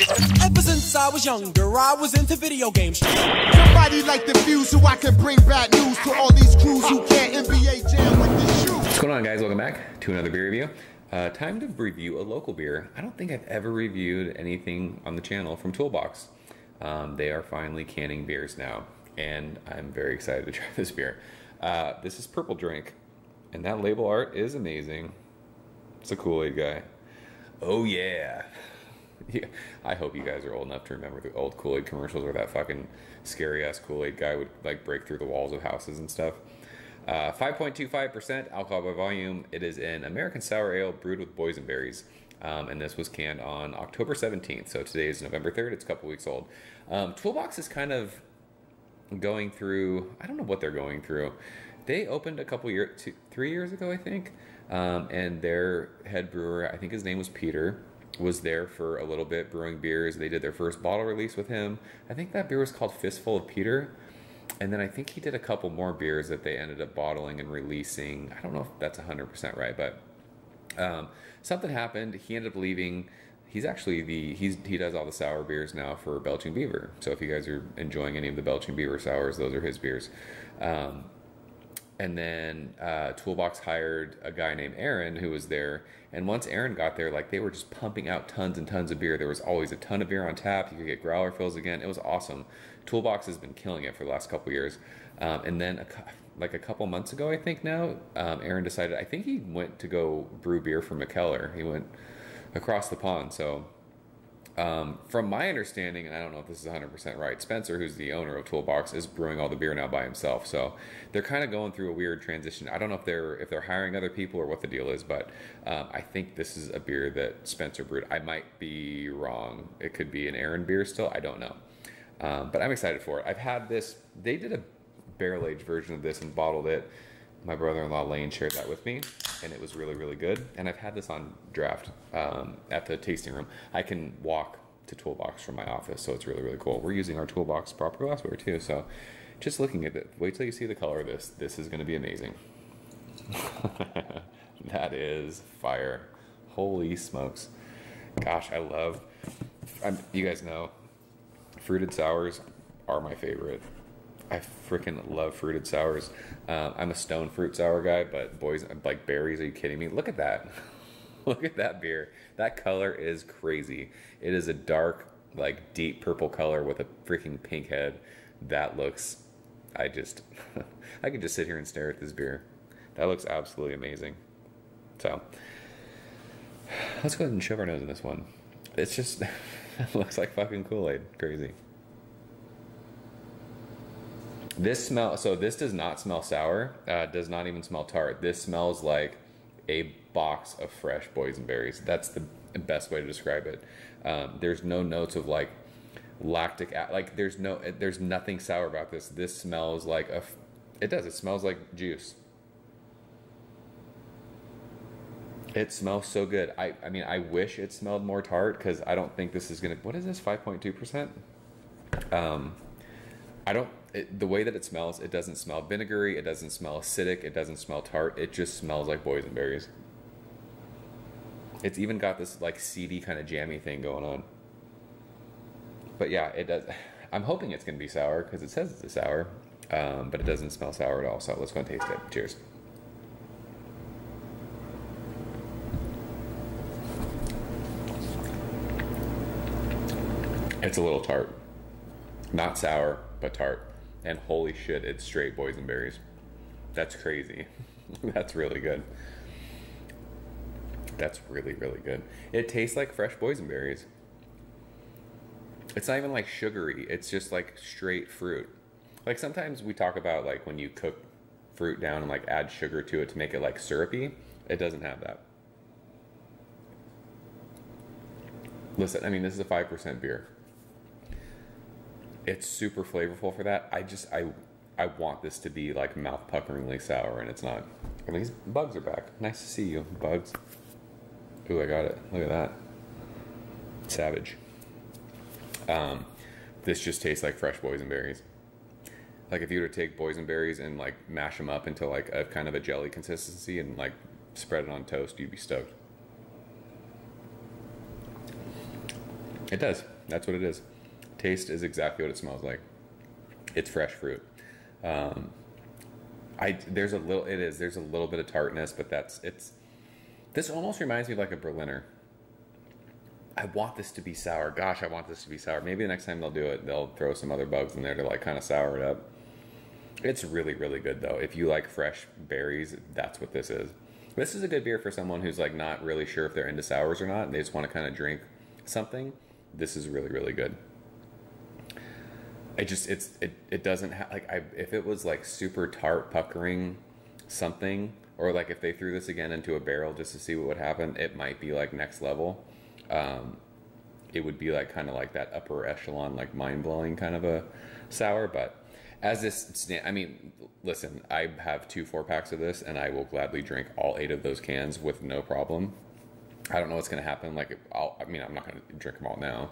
Ever since I was younger, I was into video games. Somebody like the fuse so I can bring bad news to all these crews who can't NBA jam with the shoe. What's going on, guys? Welcome back to another beer review. Time to review a local beer. I don't think I've ever reviewed anything on the channel from Toolbox. They are finally canning beers now, and I'm very excited to try this beer. This is Purple Drink, and that label art is amazing. It's a Kool-Aid guy. Oh yeah. Yeah, I hope you guys are old enough to remember the old Kool-Aid commercials where that fucking scary-ass Kool-Aid guy would like break through the walls of houses and stuff. 5.25% alcohol by volume. It is an American sour ale brewed with boysenberries. And this was canned on October 17th. So today is November 3rd. It's a couple weeks old. Toolbox is kind of going through, I don't know what they're going through. They opened a couple years, 3 years ago, I think. And their head brewer, I think his name was Peter, was there for a little bit brewing beers. They did their first bottle release with him. I think that beer was called Fistful of Peter. And then I think he did a couple more beers that they ended up bottling and releasing. I don't know if that's 100% right, but something happened. He ended up leaving. He's actually he does all the sour beers now for Belching Beaver. So if you guys are enjoying any of the Belching Beaver sours, those are his beers. And then Toolbox hired a guy named Aaron who was there. And once Aaron got there, like they were just pumping out tons and tons of beer. There was always a ton of beer on tap. You could get growler fills again. It was awesome. Toolbox has been killing it for the last couple years. And then like a couple months ago, I think now, Aaron decided, I think he went to go brew beer for McKellar. He went across the pond. So from my understanding, and I don't know if this is 100% right, Spencer, who's the owner of Toolbox, is brewing all the beer now by himself. So they're kind of going through a weird transition. I don't know if they're hiring other people or what the deal is, but I think this is a beer that Spencer brewed. I might be wrong. It could be an Aaron beer still. I don't know. But I'm excited for it. I've had this. They did a barrel-aged version of this and bottled it. My brother-in-law Lane shared that with me, and it was really, really good. And I've had this on draft at the tasting room. I can walk to Toolbox from my office, so it's really, really cool. We're using our Toolbox proper glassware too, so just looking at it, wait till you see the color of this. This is going to be amazing. That is fire. Holy smokes. Gosh, you guys know, fruited sours are my favorite. I freaking love fruited sours. I'm a stone fruit sour guy, but boys, like berries, are you kidding me? Look at that. Look at that beer. That color is crazy. It is a dark, like deep purple color with a freaking pink head. That looks, I could just sit here and stare at this beer. That looks absolutely amazing. So, let's go ahead and shove our nose in this one. It's just, it looks like fucking Kool-Aid. Crazy. This does not smell sour, does not even smell tart. This smells like a box of fresh boysenberries. That's the best way to describe it. There's no notes of like lactic, like there's nothing sour about this. This smells like it smells like juice. It smells so good. I mean, I wish it smelled more tart because I don't think this is gonna, what is this, 5.2%? The way that it smells, it doesn't smell vinegary, it doesn't smell acidic, it doesn't smell tart, it just smells like boysenberries. It's even got this like seedy kind of jammy thing going on. But yeah, it does. I'm hoping it's going to be sour because it says it's a sour, but it doesn't smell sour at all. So let's go and taste it. Cheers. It's a little tart. Not sour, but tart. And holy shit, it's straight boysenberries. That's crazy. That's really good. That's really, really good. It tastes like fresh boysenberries. It's not even like sugary. It's just like straight fruit. Like sometimes we talk about like when you cook fruit down and like add sugar to it to make it like syrupy. It doesn't have that. Listen, I mean, this is a 5% beer. It's super flavorful for that. I want this to be like mouth-puckeringly sour, and it's not. And these bugs are back. Nice to see you, bugs. Ooh, I got it. Look at that. Savage. This just tastes like fresh boysenberries. Like if you were to take boysenberries and like mash them up into like a kind of a jelly consistency and like spread it on toast, you'd be stoked. It does. That's what it is. Taste is exactly what it smells like. It's fresh fruit. There's a little bit of tartness, but this almost reminds me of like a Berliner. I want this to be sour. Gosh, I want this to be sour. Maybe the next time they'll do it, they'll throw some other bugs in there to like kind of sour it up. It's really, really good though. If you like fresh berries, that's what this is. This is a good beer for someone who's like not really sure if they're into sours or not, and they just want to kind of drink something. This is really, really good. It doesn't have like if it was like super tart puckering something, or like if they threw this again into a barrel just to see what would happen, it might be like next level. It would be like kind of like that upper echelon, like mind blowing kind of a sour. But as this, I mean, listen, I have 2 4-packs of this, and I will gladly drink all 8 of those cans with no problem. I don't know what's going to happen. Like, I'm not going to drink them all now.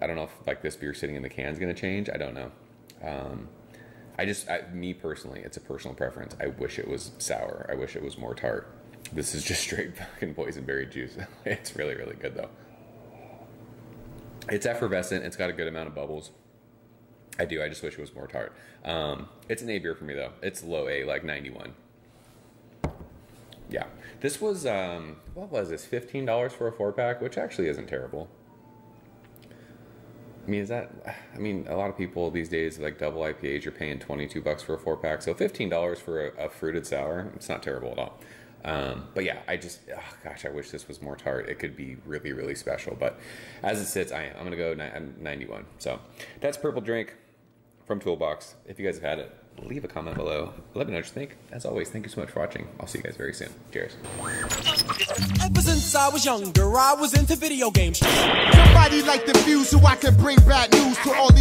I don't know if like this beer sitting in the can is going to change. I don't know. Me personally, it's a personal preference. I wish it was sour. I wish it was more tart. This is just straight fucking boysenberry juice. It's really, really good though. It's effervescent. It's got a good amount of bubbles. I just wish it was more tart. It's an A beer for me though. It's low A, like 91. Yeah. This was, what was this? $15 for a 4-pack, which actually isn't terrible. I mean, a lot of people these days, like double IPAs, you're paying $22 for a 4-pack. So $15 for a fruited sour, it's not terrible at all. But yeah, gosh, I wish this was more tart. It could be really, really special. But as it sits, I'm going to go 91. So that's Purple Drink from Toolbox. If you guys have had it, leave a comment below. Let me know what you think. As always, thank you so much for watching. I'll see you guys very soon. Cheers. Ever since I was younger, I was into video games. Somebody like the views so I can bring bad news to all these